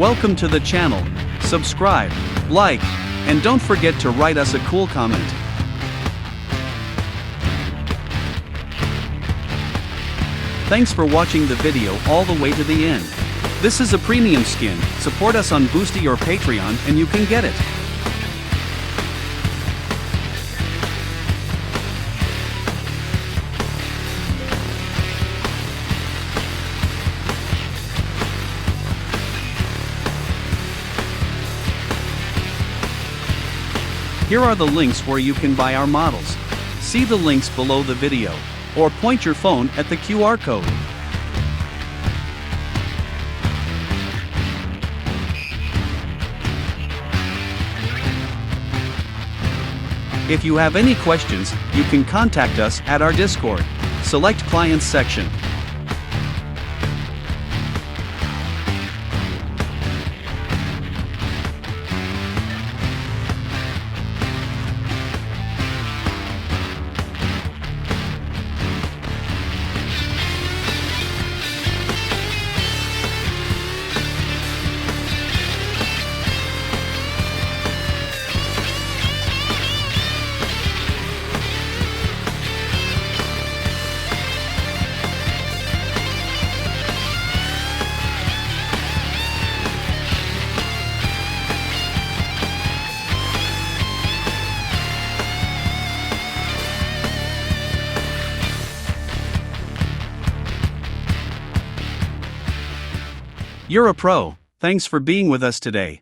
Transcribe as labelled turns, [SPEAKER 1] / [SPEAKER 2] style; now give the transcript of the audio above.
[SPEAKER 1] Welcome to the channel. Subscribe, like, and don't forget to write us a cool comment. Thanks for watching the video all the way to the end. This is a premium skin. Support us on Boosty or Patreon and you can get it. Here are the links where you can buy our models. See the links below the video, or point your phone at the QR code. If you have any questions, you can contact us at our Discord. Select Clients section. You're a pro. Thanks for being with us today.